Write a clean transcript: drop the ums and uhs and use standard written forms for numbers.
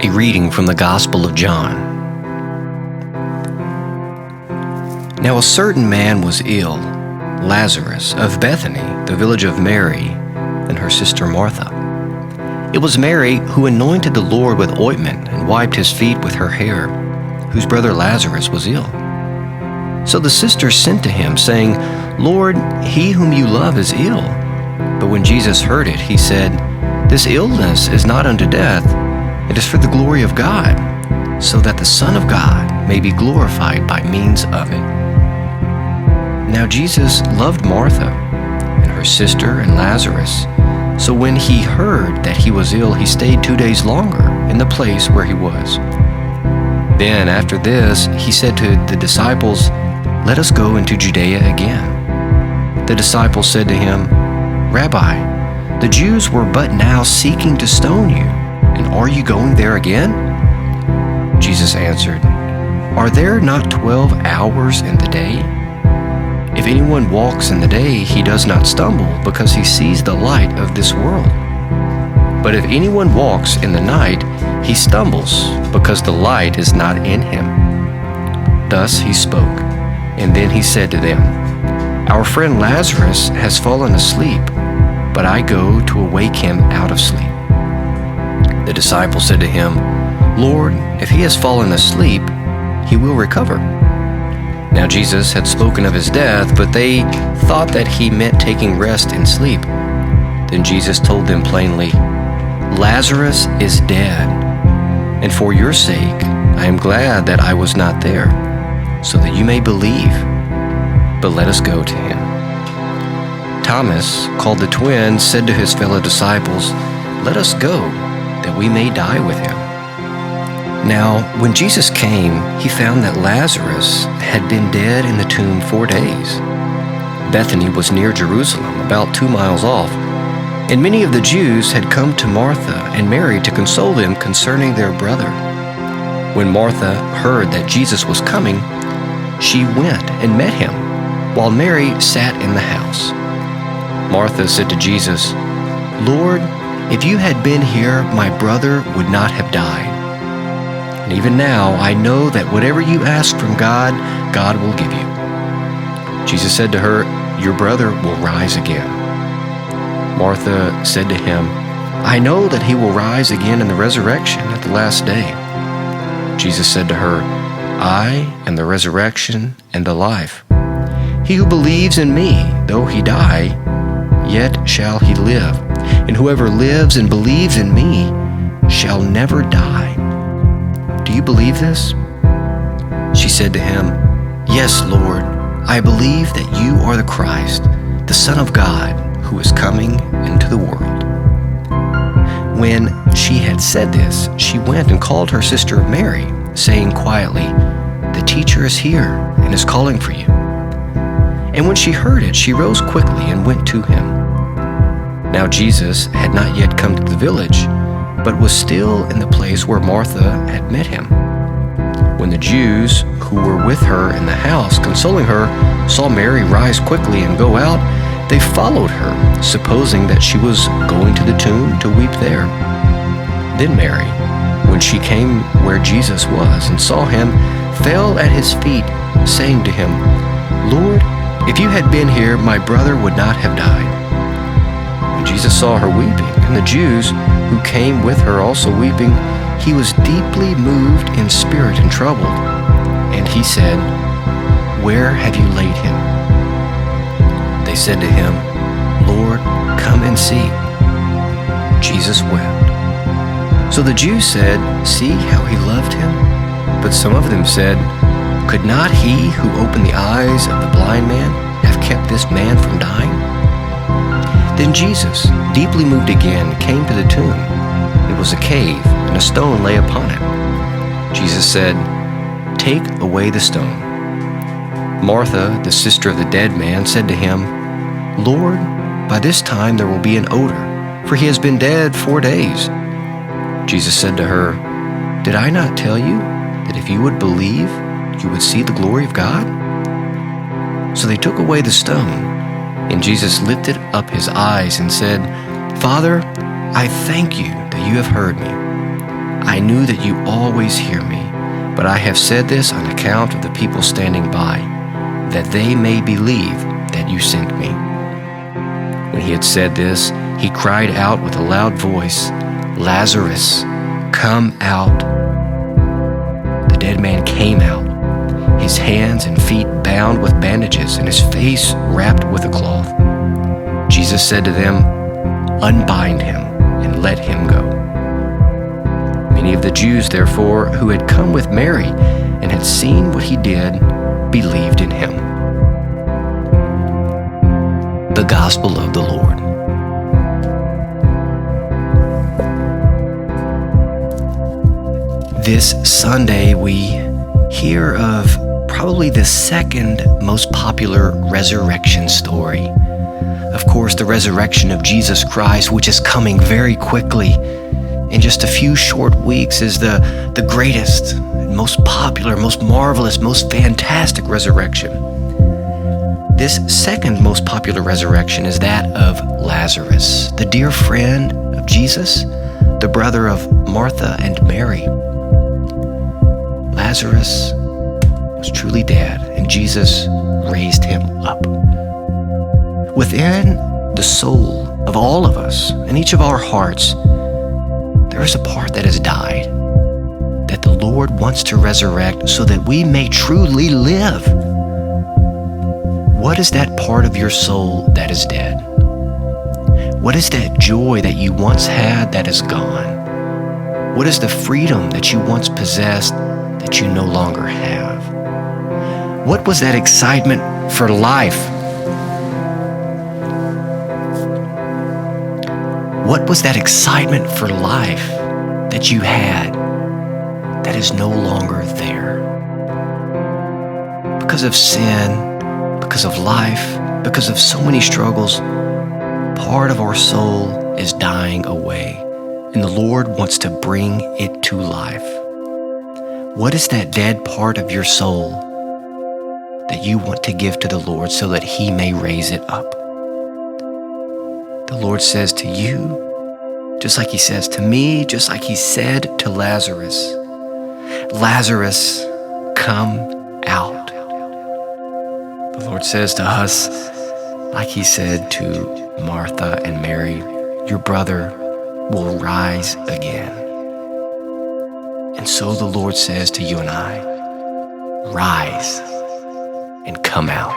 A reading from the Gospel of John. Now a certain man was ill, Lazarus, of Bethany, the village of Mary, and her sister Martha. It was Mary who anointed the Lord with ointment and wiped his feet with her hair, whose brother Lazarus was ill. So the sisters sent to him, saying, Lord, he whom you love is ill. But when Jesus heard it, he said, This illness is not unto death, it is for the glory of God, so that the Son of God may be glorified by means of it. Now Jesus loved Martha and her sister and Lazarus. So when he heard that he was ill, he stayed 2 days longer in the place where he was. Then after this, he said to the disciples, Let us go into Judea again. The disciples said to him, Rabbi, the Jews were but now seeking to stone you, and are you going there again? Jesus answered, Are there not 12 hours in the day? If anyone walks in the day, he does not stumble, because he sees the light of this world. But if anyone walks in the night, he stumbles, because the light is not in him. Thus he spoke, and then he said to them, Our friend Lazarus has fallen asleep, but I go to awake him out of sleep. The disciples said to him, Lord, if he has fallen asleep, he will recover. Now Jesus had spoken of his death, but they thought that he meant taking rest in sleep. Then Jesus told them plainly, Lazarus is dead, and for your sake I am glad that I was not there, so that you may believe. But let us go to him. Thomas, called the twin, said to his fellow disciples, Let us go, that we may die with him. Now, when Jesus came, he found that Lazarus had been dead in the tomb 4 days. Bethany was near Jerusalem, about 2 miles off, and many of the Jews had come to Martha and Mary to console them concerning their brother. When Martha heard that Jesus was coming, she went and met him, while Mary sat in the house. Martha said to Jesus, Lord, if you had been here, my brother would not have died. And even now I know that whatever you ask from God, God will give you. Jesus said to her, Your brother will rise again. Martha said to him, I know that he will rise again in the resurrection at the last day. Jesus said to her, I am the resurrection and the life. He who believes in me, though he die, yet shall he live. And whoever lives and believes in me shall never die. Do you believe this? She said to him, Yes, Lord, I believe that you are the Christ, the Son of God, who is coming into the world. When she had said this, she went and called her sister Mary, saying quietly, The teacher is here and is calling for you. And when she heard it, she rose quickly and went to him. Now Jesus had not yet come to the village, but was still in the place where Martha had met him. When the Jews who were with her in the house, consoling her, saw Mary rise quickly and go out, they followed her, supposing that she was going to the tomb to weep there. Then Mary, when she came where Jesus was and saw him, fell at his feet, saying to him, Lord, if you had been here, my brother would not have died. When Jesus saw her weeping, and the Jews who came with her also weeping, he was deeply moved in spirit and troubled. And he said, Where have you laid him? They said to him, Lord, come and see. Jesus wept. So the Jews said, See how he loved him? But some of them said, Could not he who opened the eyes of the blind man have kept this man from dying? Then Jesus, deeply moved again, came to the tomb. It was a cave, and a stone lay upon it. Jesus said, Take away the stone. Martha, the sister of the dead man, said to him, Lord, by this time there will be an odor, for he has been dead 4 days. Jesus said to her, Did I not tell you that if you would believe, you would see the glory of God? So they took away the stone, and Jesus lifted up his eyes and said, Father, I thank you that you have heard me. I knew that you always hear me, but I have said this on account of the people standing by, that they may believe that you sent me." When he had said this, he cried out with a loud voice, "Lazarus, come out." The dead man came out, his hands and feet bound with bandages, and his face wrapped with a cloth. Jesus said to them, "Unbind him and let him go." Many of the Jews, therefore, who had come with Mary and had seen what he did, believed in him. The Gospel of the Lord. This Sunday, we hear of probably the second most popular resurrection story. Of course, the resurrection of Jesus Christ, which is coming very quickly. In just a few short weeks, is the greatest, most popular, most marvelous, most fantastic resurrection. This second most popular resurrection is that of Lazarus, the dear friend of Jesus, the brother of Martha and Mary. Lazarus was truly dead, and Jesus raised him up. Within the soul of all of us, in each of our hearts, there is a part that has died, that the Lord wants to resurrect so that we may truly live. What is that part of your soul that is dead? What is that joy that you once had that is gone? What is the freedom that you once possessed that you no longer have? What was that excitement for life? What was that excitement for life that you had that is no longer there? Because of sin, because of life, because of so many struggles, part of our soul is dying away, and the Lord wants to bring it to life. What is that dead part of your soul that you want to give to the Lord so that He may raise it up? The Lord says to you, just like He says to me, just like He said to Lazarus, "Lazarus, come out." The Lord says to us, like He said to Martha and Mary, "Your brother will rise again." And so the Lord says to you and I, rise and come out.